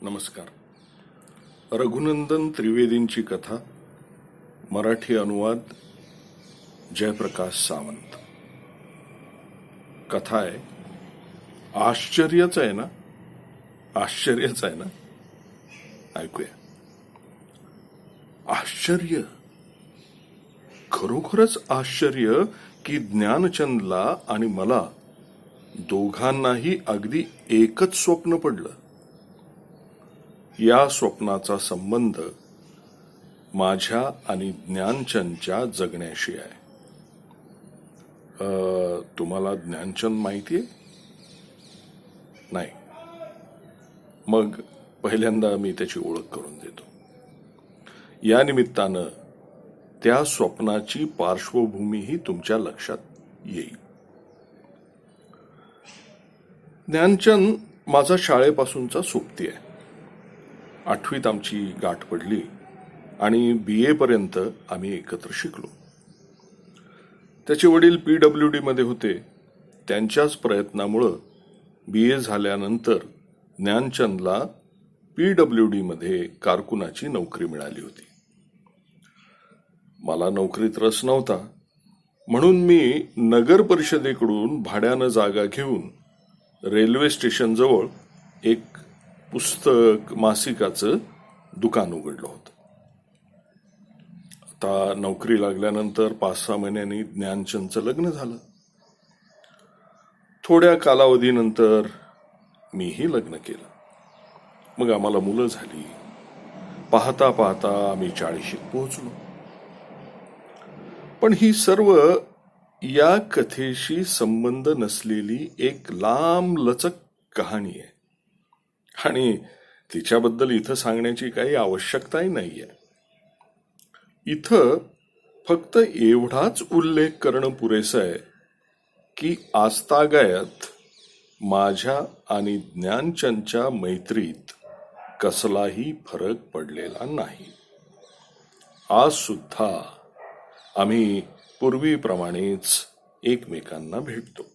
नमस्कार. रघुनंदन त्रिवेदींची कथा, मराठी अनुवाद जयप्रकाश सावंत. कथा आहे, आश्चर्यच आहे ना. आश्चर्यच आहे ना. ऐकूया. आश्चर्य, खरोखरच आश्चर्य की ज्ञानचंदला आणि मला दोघांनाही अगदी एकच स्वप्न पडलं. या स्वप्नाचा संबंध माझ्या आणि ज्ञानचंदच्या जगण्याशी आहे. तुम्हाला ज्ञानचंद माहितीये? नाही. मग पहिल्यांदा मी त्याची ओळख करून देतो. या निमित्तानं त्या स्वप्नाची पार्श्वभूमीही तुमच्या लक्षात येईल. ज्ञानचंद माझा शाळेपासूनचा सोबती आहे. 8वीत आमची गाठ पडली आणि BA पर्यंत आम्ही एकत्र शिकलो. त्याचे वडील PWD मध्ये होते. त्यांच्याच प्रयत्नामुळं BA झाल्यानंतर ज्ञानचंदला PWD मध्ये कारकुनाची नोकरी मिळाली होती. मला नोकरीत रस नव्हता, म्हणून मी नगर परिषदेकडून भाड्यानं जागा घेऊन रेल्वे स्टेशन जवळ एक पुस्तक मासिकाचं दुकान उघडलं होतं. आता नोकरी लागल्यानंतर 5-6 महिन्यांनी ज्ञानचंदचं लग्न झालं. थोड्या कालावधीनंतर मीही लग्न केलं. मग आम्हाला मुलं झाली. पाहता पाहता आम्ही 40शीत पोहोचलो. पण ही सर्व या कथेशी संबंध नसलेली एक लांब लचक कहाणी आहे आणि तिच्याबद्दल इथं सांगण्याची काही आवश्यकताही नाहीये. इथं फक्त एवढाच उल्लेख करणं पुरेसं आहे की आजतागायत माझ्या आणि ज्ञानचंदच्या मैत्रीत कसलाही फरक पडलेला नाही. आज सुद्धा आम्ही पूर्वीप्रमाणेच एकमेकांना भेटतो.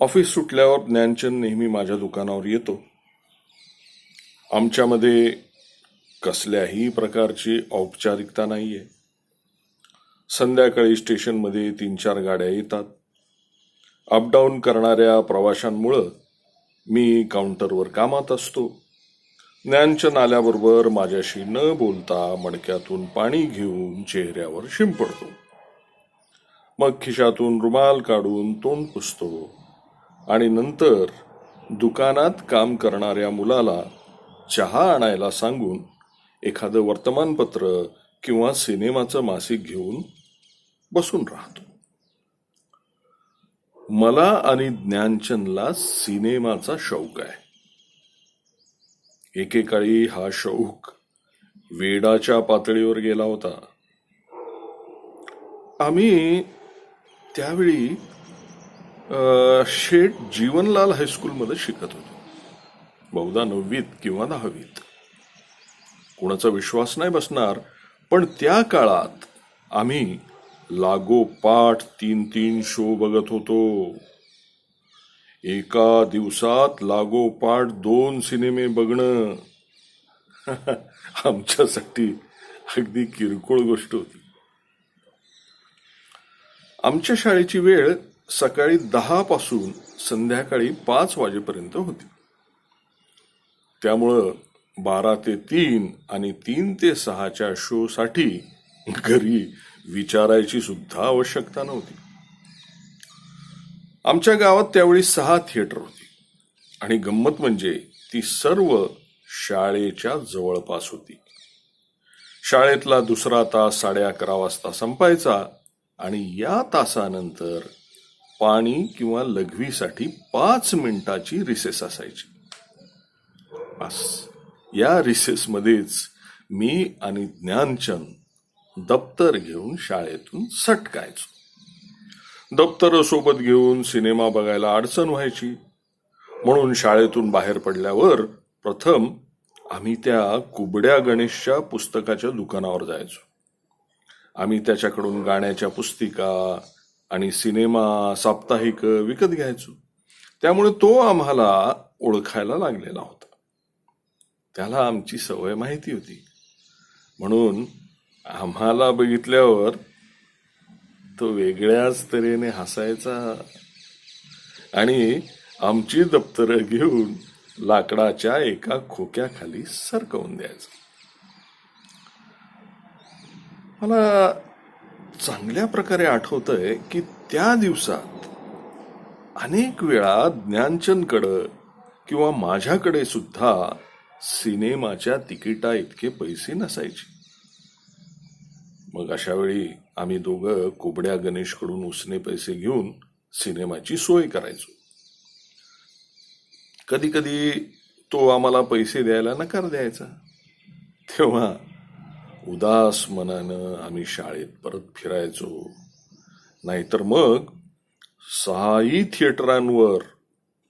ऑफिस सुटल्यावर ज्ञानचंद नेहमी माझ्या दुकानावर येतो. आमच्यामध्ये कसल्याही प्रकारची औपचारिकता नाहीये. संध्याकाळी स्टेशनमध्ये 3-4 गाड्या येतात. अपडाऊन करणाऱ्या प्रवाशांमुळं मी काउंटरवर कामात असतो. ज्ञानचंद आल्याबरोबर माझ्याशी न बोलता मडक्यातून पाणी घेऊन चेहऱ्यावर शिंपडतो. मग खिशातून रुमाल काढून तोंड पुसतो आणि नंतर दुकानात काम करणाऱ्या मुलाला चहा आणायला सांगून एखादं वर्तमानपत्र किंवा सिनेमाचं मासिक घेऊन बसून राहतो. मला आणि ज्ञानचंदला सिनेमाचा शौक आहे. एकेकाळी हा शौक वेडाच्या पातळीवर गेला होता. आम्ही त्यावेळी शेठ जीवनलाल हायस्कूलमध्ये शिकत होतो. बहुधा 9वीत किंवा 10वीत. कोणाचा विश्वास नाही बसणार, पण त्या काळात आम्ही लागोपाठ 3-3 शो बघत होतो. एका दिवसात लागोपाठ 2 सिनेमे बघणं आमच्यासाठी अगदी किरकोळ गोष्ट होती. आमच्या शाळेची वेळ सकाळी 10 पासून संध्याकाळी 5 वाजेपर्यंत होती. त्यामुळं 12 ते 3 आणि 3 ते 6च्या शो साठी घरी विचारायची सुद्धा आवश्यकता नव्हती. आमच्या गावात त्यावेळी 6 थिएटर होती आणि गंमत म्हणजे ती सर्व शाळेच्या जवळपास होती. शाळेतला दुसरा तास 11:30 वाजता संपायचा आणि या तासानंतर पाणी किंवा लघवीसाठी 5 मिनिटाची रिसेस असायची. बस या रिसेसमध्येच मी आणि ज्ञानचंद दप्तर घेऊन शाळेतून सटकायचो. दप्तर सोबत घेऊन सिनेमा बघायला अडचण व्हायची, म्हणून शाळेतून बाहेर पडल्यावर प्रथम आम्ही त्या कुबड्या गणेशच्या पुस्तकाच्या दुकानावर जायचो. आम्ही त्याच्याकडून गाण्याच्या पुस्तिका आणि सिनेमा साप्ताहिक विकत घ्यायचो. त्यामुळे तो आम्हाला ओळखायला लागलेला होता. त्याला आमची सवय माहिती होती, म्हणून आम्हाला बघितल्यावर तो वेगळ्याच तऱ्हेने हसायचा आणि आमची दप्तरं घेऊन लाकडाच्या एका खोक्याखाली सरकवून द्यायचा. मला चांगल्या प्रकारे आठवतंय की त्या दिवसात अनेक वेळा ज्ञानचंदकडं किंवा माझ्याकडे सुद्धा सिनेमाच्या तिकिटा इतके पैसे नसायचे. मग अशा वेळी आम्ही दोघं कोबड्या गणेशकडून उसने पैसे घेऊन सिनेमाची सोय करायचो. कधी कधी तो आम्हाला पैसे द्यायला नकार द्यायचा. तेव्हा उदास मनानं आम्ही शाळेत परत फिरायचो. नाहीतर मग 6 थिएटरांवर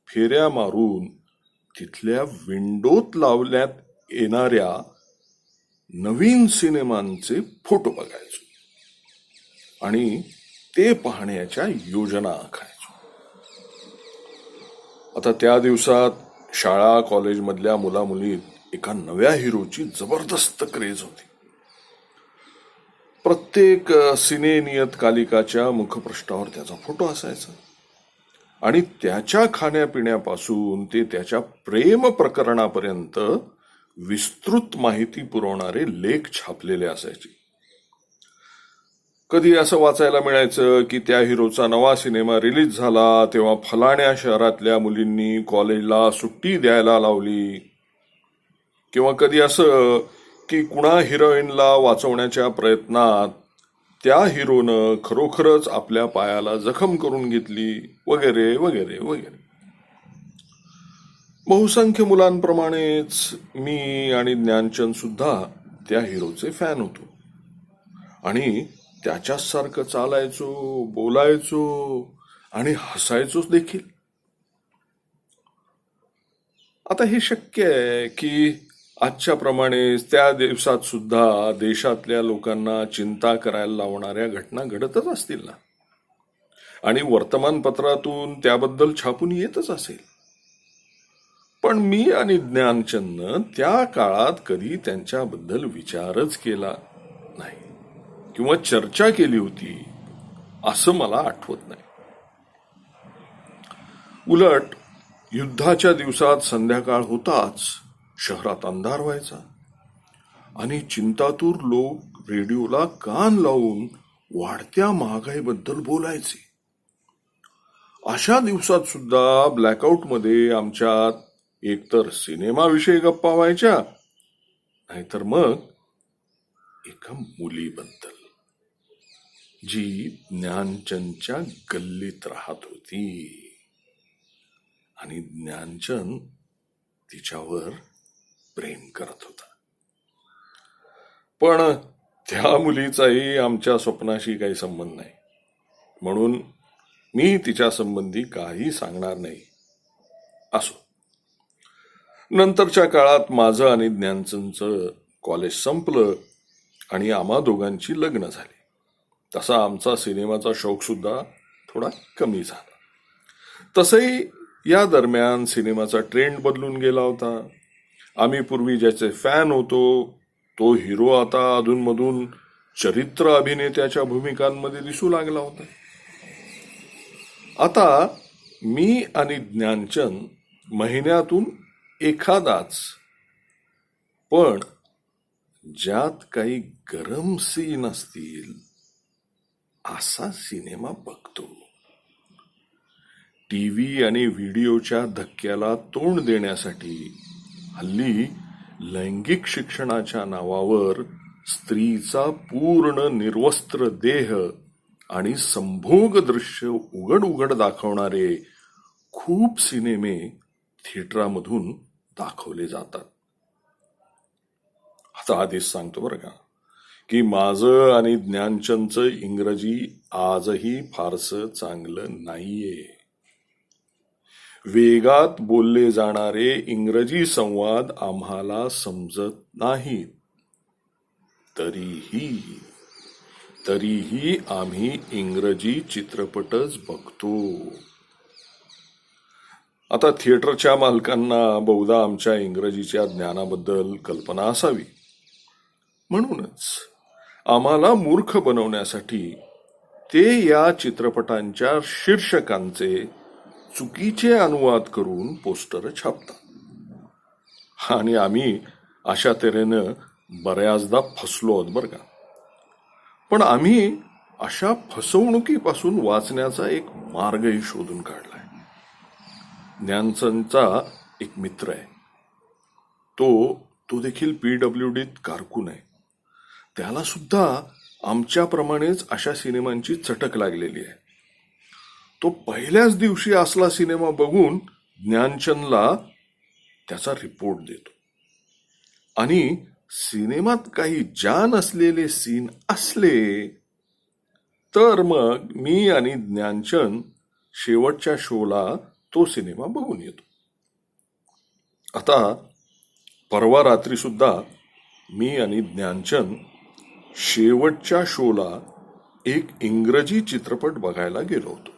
फेऱ्या मारून तिथल्या विंडोत लावण्यात येणाऱ्या नवीन सिनेमांचे फोटो बघायचो आणि ते पाहण्याच्या योजना आखायचो. आता त्या दिवसात शाळा कॉलेजमधल्या मुलामुलीत एका नव्या हिरोची जबरदस्त क्रेज होती. प्रत्येक सिने नियतकालिकाच्या मुखपृष्ठावर त्याचा फोटो असायचा आणि त्याच्या खाण्यापिण्यापासून ते त्याच्या प्रेम प्रकरणापर्यंत विस्तृत माहिती पुरवणारे लेख छापलेले असायचे. कधी असं वाचायला मिळायचं की त्या हिरोचा नवा सिनेमा रिलीज झाला तेव्हा फलाण्या शहरातल्या मुलींनी कॉलेजला सुट्टी द्यायला लावली, किंवा कधी असं की कुणा हिरोईनला वाचवण्याच्या प्रयत्नात त्या हिरोनं खरोखरच आपल्या पायाला जखम करून घेतली, वगैरे वगैरे वगैरे. बहुसंख्य मुलांप्रमाणेच मी आणि ज्ञानचंद सुद्धा त्या हिरोचे फॅन होतो आणि त्याच्याच सारखं चालायचो, बोलायचो आणि हसायचोच देखील. आता हे शक्य आहे की आजच्या प्रमाणे त्या दिवसात सुद्धा देशातल्या लोकांना चिंता करायला लावणाऱ्या घटना घडतच असतील ना, आणि वर्तमानपत्रातून त्याबद्दल छापून येतच असेल. पण मी आणि ज्ञानचंदनं त्या काळात कधी त्यांच्याबद्दल विचारच केला नाही किंवा चर्चा केली होती असं मला आठवत नाही. उलट युद्धाच्या दिवसात संध्याकाळ होताच शहरात अंधार व्हायचा आणि चिंतातूर लोक रेडिओला कान लावून वाढत्या महागाईबद्दल बोलायचे. अशा दिवसात सुद्धा ब्लॅकआउटमध्ये आमच्यात एकतर सिनेमाविषयी गप्पा व्हायच्या, नाहीतर मग एका मुलीबद्दल जी ज्ञानचंदच्या गल्लीत राहत होती आणि ज्ञानचंद तिच्यावर प्रेम करत होता. पण त्या मुलीचाही आमच्या स्वप्नाशी काही संबंध नाही, म्हणून मी तिच्या संबंधी काही सांगणार नाही. असो, नंतरच्या काळात माझं आणि ज्ञानचंदचं कॉलेज संपलं आणि आम्हा दोघांची लग्न झाली. तसा आमचा सिनेमाचा शौक सुद्धा थोडा कमी झाला. तसंही या दरम्यान सिनेमाचा ट्रेंड बदलून गेला होता. आम्ही पूर्वी ज्याचे फॅन होतो तो हिरो आता अधूनमधून चरित्र अभिनेत्याच्या भूमिकांमध्ये दिसू लागला होता. आता मी आणि ज्ञानचंद महिन्यातून एखादाच, पण ज्यात काही गरम सीन असतील असा सिनेमा बघतो. टीव्ही आणि व्हिडिओच्या धक्क्याला तोंड देण्यासाठी हल्ली लैंगिक शिक्षणाच्या नावावर स्त्रीचा पूर्ण निर्वस्त्र देह आणि संभोग दृश्य उघड उघड दाखवणारे खूप सिनेमे थिएटरामधून दाखवले जातात. आता आधीच सांगतो बरं का की माझं आणि ज्ञानचंदचं इंग्रजी आजही फारसं चांगलं नाहीये. वेगात बोलले जाणारे इंग्रजी संवाद आम्हाला समजत नाहीत. तरीही आम्ही इंग्रजी चित्रपटच बघतो. आता थिएटरच्या मालकांना बहुधा आमच्या इंग्रजीच्या ज्ञानाबद्दल कल्पना असावी. म्हणूनच आम्हाला मूर्ख बनवण्यासाठी ते या चित्रपटांच्या शीर्षकांचे चुकीचे अनुवाद करून पोस्टर छापतात. आणि आम्ही अशा तऱ्हेनं बऱ्याचदा फसलो आहोत बरं का. पण आम्ही अशा फसवणुकीपासून वाचण्याचा एक मार्गही शोधून काढलाय. ज्ञानचंदचा एक मित्र आहे, तो देखील PWDत कारकून आहे. त्याला सुद्धा आमच्याप्रमाणेच अशा सिनेमांची चटक लागलेली आहे. तो पहिल्याच दिवशी असला सिनेमा बघून ज्ञानचंदला त्याचा रिपोर्ट देतो. आणि सिनेमात काही जान असलेले सीन असले तर मग मी आणि ज्ञानचंद शेवटच्या शोला तो सिनेमा बघून येतो. आता परवा रात्री सुद्धा मी आणि ज्ञानचंद शेवटच्या शोला एक इंग्रजी चित्रपट बघायला गेलो होतो.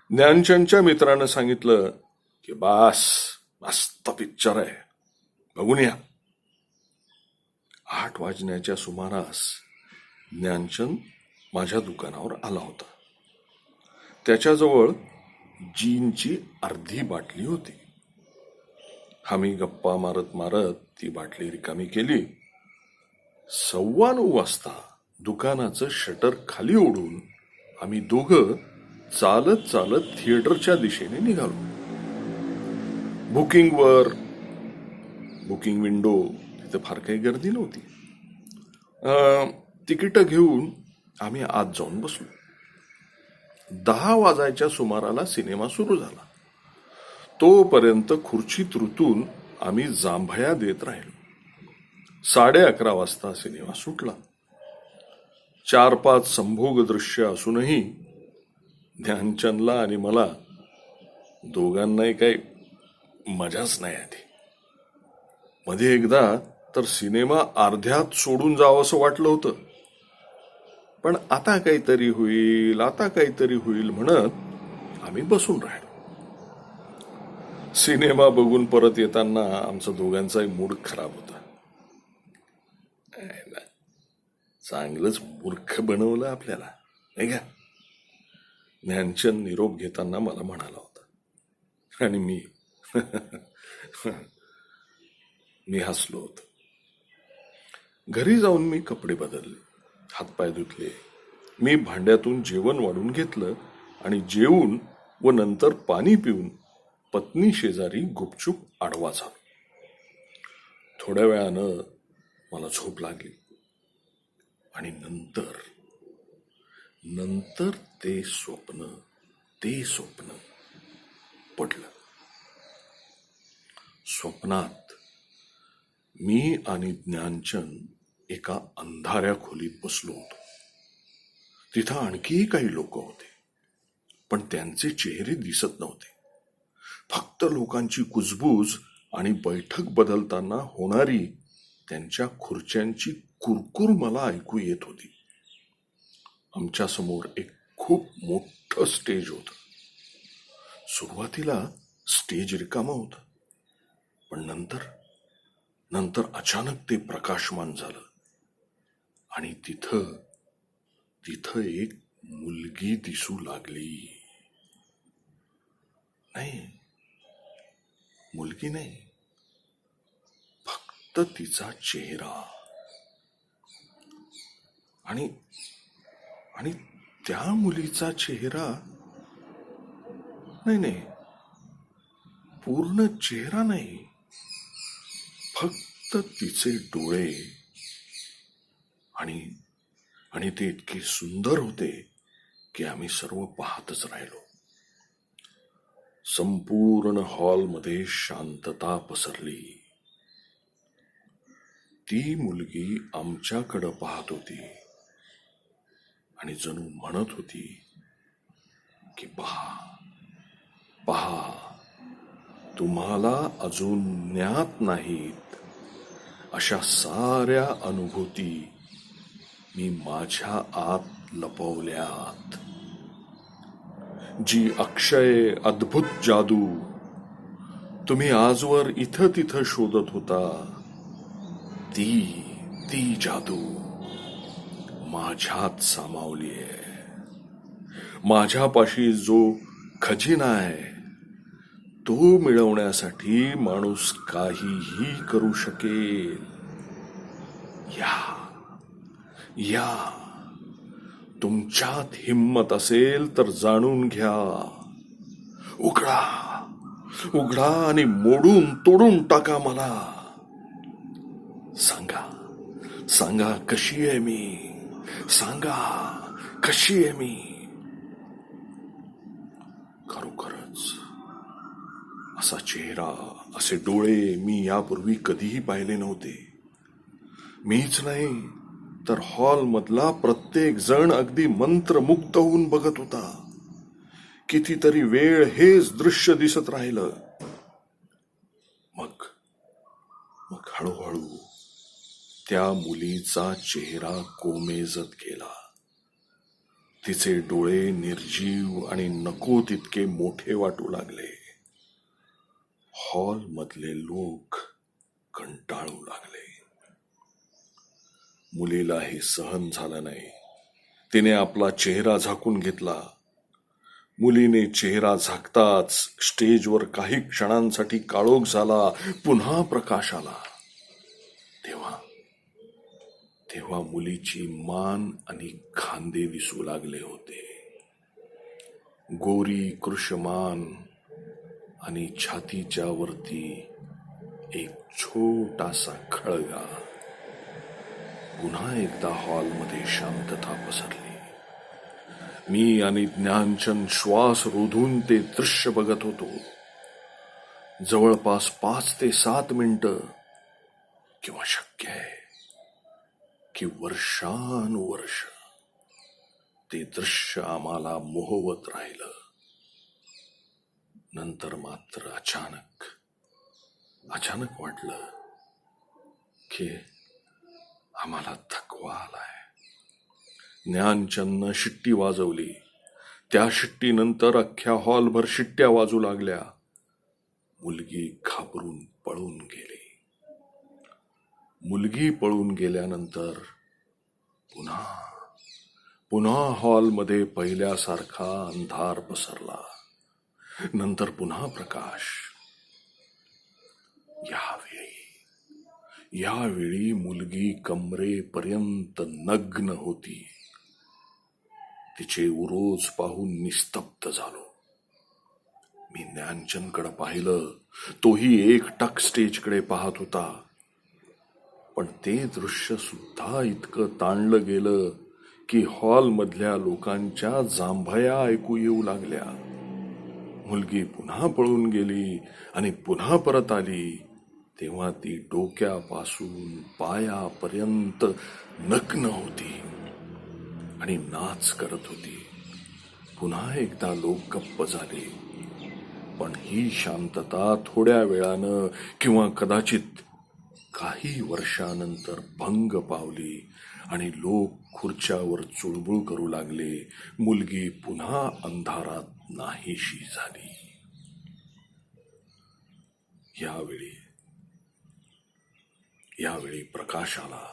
ज्ञानचंदच्या मित्रानं सांगितलं की बास, मस्त पिक्चर आहे, बघून या. 8 वाजण्याच्या सुमारास ज्ञानचंद माझ्या दुकानावर आला होता. त्याच्याजवळ जीनची अर्धी बाटली होती. आम्ही गप्पा मारत मारत ती बाटली रिकामी केली. 9:15 वाजता दुकानाचं शटर खाली ओढून आम्ही दोघं चालत चालत थिएटरच्या दिशेने निघालो. बुकिंग विंडो तिथे फार काही गर्दी नव्हती. तिकीट घेऊन आम्ही आत जाऊन बसलो. 10 वाजायच्या सुमाराला सिनेमा सुरू झाला. तोपर्यंत खुर्चीत रुतून आम्ही जांभया देत राहिलो. 11:30 वाजता सिनेमा सुटला. 4-5 संभोग दृश्य असूनही ध्यानचंदला आणि मला दोघांनाही काही मजाच नाही आली. मध्ये एकदा तर सिनेमा अर्ध्यात सोडून जावं असं वाटलं होतं. पण आता काहीतरी होईल म्हणत आम्ही बसून राहिलो. सिनेमा बघून परत येताना आमचा दोघांचाही मूड खराब होता. चांगलंच मूर्ख बनवलं आपल्याला, नाही का? ध्यानचंद निरोप घेताना मला म्हणाला होता आणि मी हसलो होतो. घरी जाऊन मी कपडे बदलले, हातपाय धुतले. मी भांड्यातून जेवण वाढून घेतलं आणि जेवून व नंतर पाणी पिऊन पत्नी शेजारी गुपचूप आडवा झालो. थोड्या वेळानं मला झोप लागली आणि नंतर ते स्वप्न पडलं. स्वप्नात मी आणि ज्ञानचंद एका अंधाऱ्या खोलीत बसलो होतो. तिथं आणखीही काही लोक होते, पण त्यांचे चेहरे दिसत नव्हते. फक्त लोकांची कुजबूज आणि बैठक बदलताना होणारी त्यांच्या खुर्च्यांची कुरकुर मला ऐकू येत होती. आमच्या समोर एक खूप मोठं स्टेज होतं. सुरुवातीला स्टेज रिकामं होतं, पण नंतर अचानक ते प्रकाशमान झालं आणि तिथं एक मुलगी दिसू लागली. मुलगी नाही, फक्त तिचा चेहरा. आणि त्या मुलीचा चेहरा नाही, पूर्ण चेहरा नाही, फक्त तिचे डोळे. आणि ते इतके सुंदर होते की आम्ही सर्व पाहतच राहिलो. संपूर्ण हॉलमध्ये शांतता पसरली. ती मुलगी आमच्याकडे पाहत होती आणि जणू म्हणत होती की पहा, तुम्हाला अजून ज्ञात नाहीत अशा साऱ्या अनुभूती मी माझ्या आत लपवल्यात. जी अक्षय अद्भुत जादू तुम्ही आजवर इथं तिथं शोधत होता, ती ती जादू माझ्यात सामावलीये. माझ्यापाशी जो खजिना आहे तो मिळवण्यासाठी माणूस काहीही करू शकेल. या या तुमच्यात हिम्मत असेल तर जाणून घ्या. उघडा उघडा आणि मोडून तोडून टाका मला. सांगा सांगा कशी आहे मी, सांगा कशी आहे मी. खरोखरच असा चेहरा, असे डोळे मी यापूर्वी कधीही पाहिले नव्हते. मीच नाही तर हॉल मधला प्रत्येक जण अगदी मंत्रमुग्ध होऊन बघत होता. कितीतरी वेळ हेच दृश्य दिसत राहिलं. मग मग हळूहळू त्या मुलीचा चेहरा कोमेजत गेला. तिचे डोळे निर्जीव आणि नको तितके मोठे वाटू लागले. हॉल मधले लोक कंटाळू लागले. मुलीला हे सहन झालं नाही. तिने आपला चेहरा झाकून घेतला. मुलीने चेहरा झाकताच स्टेजवर काही क्षणांसाठी काळोख झाला. पुन्हा प्रकाश आला. तेव्हा तेव्हा मुलीची मान आणि खांदे दिसू लागले होते. गोरी कृशमान आणि छातीच्या वरती एक छोटासा खळगा. पुन्हा एकदा हॉलमध्ये शांतता पसरली. मी आणि ज्ञानचंद श्वास रोधून ते दृश्य बघत होतो. जवळपास 5 ते 7 मिनिटं, किंवा शक्य आहे की वर्षानुवर्ष ते दृश्य आम्हाला मोहवत राहिलं. नंतर मात्र अचानक वाटलं की आम्हाला थकवा आलाय. ज्ञानचंदनं शिट्टी वाजवली. त्या शिट्टीनंतर अख्ख्या हॉलभर शिट्ट्या वाजू लागल्या. मुलगी घाबरून पळून गेली. मुलगी पळून गेल्यानंतर पुन्हा हॉलमध्ये पहिल्यासारखा अंधार पसरला. नंतर पुन्हा प्रकाश. यावेळी मुलगी कमरेपर्यंत नग्न होती. तिचे उरोज पाहून निस्तब्ध झालो. मी ज्ञानचंदकडे पाहिलं. तोही एकटक स्टेजकडे पाहत होता. पण ते दृश्य सुद्धा इतकं ताणलं गेलं की हॉल मधल्या लोकांच्या जांभया ऐकू येऊ लागल्या. मुलगी पुन्हा पळून गेली आणि पुन्हा परत आली. तेव्हा ती डोक्यापासून पायापर्यंत नग्न होती आणि नाच करत होती. पुन्हा एकदा लोक गप्प झाले. पण ही शांतता थोड्या वेळानं किंवा कदाचित काही वर्षानंतर भंग पावली आणि लोक खुर्च्यावर चुळबुळ करू लागले. मुलगी पुन्हा अंधारात नाहीशी झाली. यावेळी प्रकाश आला.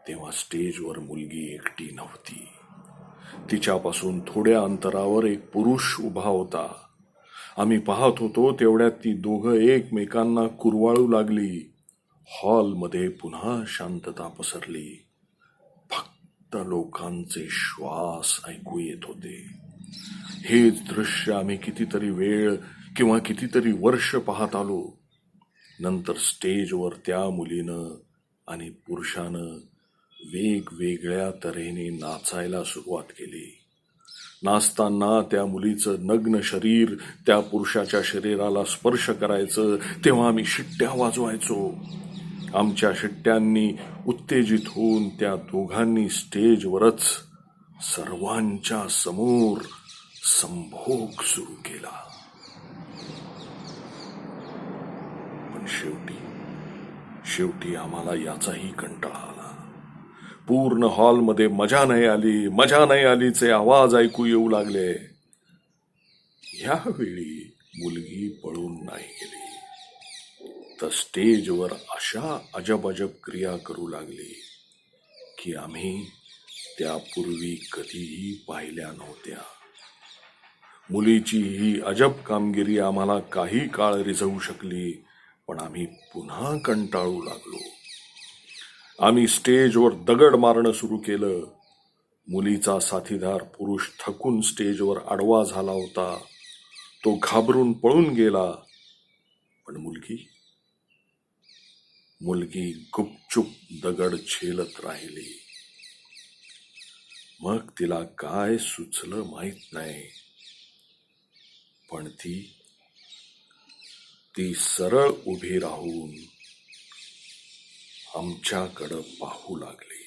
तेव्हा स्टेजवर मुलगी एकटी नव्हती. तिच्यापासून थोड्या अंतरावर एक पुरुष उभा होता. आम्ही पाहत होतो तेवढ्यात ती दोघं एकमेकांना कुरवाळू लागली. हॉलमध्ये पुन्हा शांतता पसरली. फक्त लोकांचे श्वास ऐकू येत होते. हेच दृश्य आम्ही कितीतरी वेळ किंवा कितीतरी वर्ष पाहत आलो. नंतर स्टेजवर त्या मुलीनं आणि पुरुषानं वेगवेगळ्या तऱ्हेने नाचायला सुरुवात केली. नाचताना त्या मुलीचं नग्न शरीर त्या पुरुषाच्या शरीराला स्पर्श करायचं. तेव्हा आम्ही शिट्ट्या वाजवायचो. आमच्या शिट्ट्यांनी उत्तेजित होऊन त्या दोघांनी स्टेजवरच सर्वांच्या समोर संभोग सुरू केला. पण शेवटी आम्हाला याचाही कंटाळा आला. पूर्ण हॉलमध्ये मजा नाही आलीचे आवाज ऐकू येऊ लागले. ह्यावेळी मुलगी पळून नाही गेली, तर स्टेजवर अशा अजब अजब क्रिया करू लागली की आम्ही त्यापूर्वी कधीही पाहिल्या नव्हत्या. मुलीची ही अजब कामगिरी आम्हाला काही काळ रिझवू शकली, पण आम्ही पुन्हा कंटाळू लागलो. आम्ही स्टेजवर दगड मारणं सुरू केलं. मुलीचा साथीदार पुरुष थकून स्टेजवर आडवा झाला होता. तो घाबरून पळून गेला. पण मुलगी गुपचूप दगड झेलत राहिली. मग तिला काय सुचलं माहित नाही, पण ती सरळ उभी राहून आमच्याकडं पाहू लागली.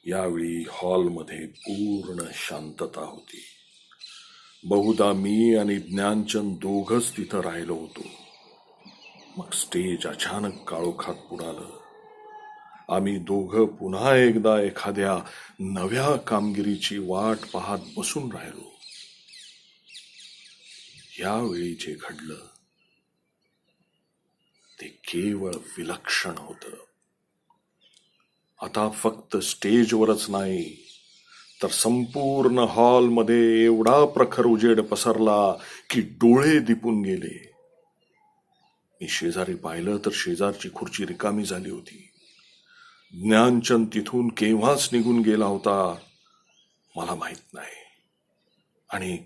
यावेळी हॉलमध्ये पूर्ण शांतता होती. बहुधा मी आणि ज्ञानचंद दोघच तिथं राहिलो होतो. मग स्टेज अचानक काळोखात बुडालं. आम्ही दोघं पुन्हा एकदा एखाद्या नव्या कामगिरीची वाट पाहत बसून राहिलो. यावेळी जे घडलं ते केवळ विलक्षण होतं. आता फक्त स्टेजवरच नाही, तर संपूर्ण हॉलमध्ये एवढा प्रखर उजेड पसरला की डोळे दिपून गेले. मी शेजारी पाहिलं तर शेजारची खुर्ची रिकामी झाली होती. ज्ञानचंद तिथून केव्हाच निघून गेला होता मला माहित नाही. आणि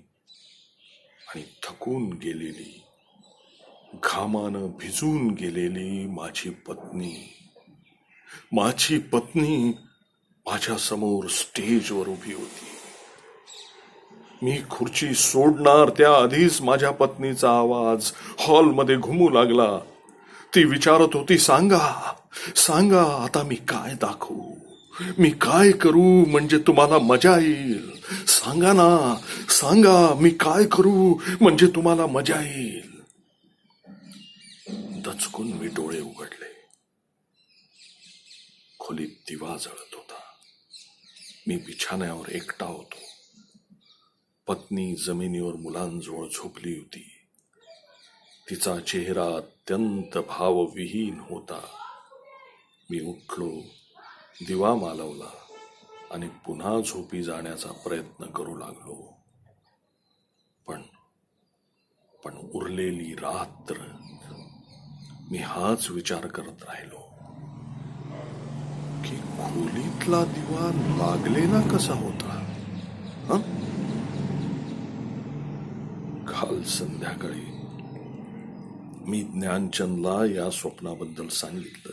थकून गेलेली, घामानं भिजून गेलेली माझी पत्नी माझ्या समोर स्टेजवर उभी होती. मी खुर्ची सोडणार त्या आधीच माझ्या पत्नीचा आवाज हॉलमध्ये घुमू लागला. ती विचारत होती, सांगा आता मी काय दाखवू, मी काय करू म्हणजे तुम्हाला मजा येईल. सांगा मी काय करू म्हणजे तुम्हाला मजा येईल. दचकून मी डोळे उघडले. खोलीत दिवा जळत होता. मी बिछाण्यावर एकटा होतो. पत्नी जमिनीवर मुलांजवळ झोपली होती. तिचा चेहरा अत्यंत भावविहीन होता. मी उठलो, दिवा मालवला आणि पुन्हा झोपी जाण्याचा प्रयत्न करू लागलो. पण उरलेली रात्र मी हाच विचार करत राहिलो की खोलीतला दिवा लागलेला कसा होता. काल संध्याकाळी मी ज्ञानचंदला या स्वप्नाबद्दल सांगितलं.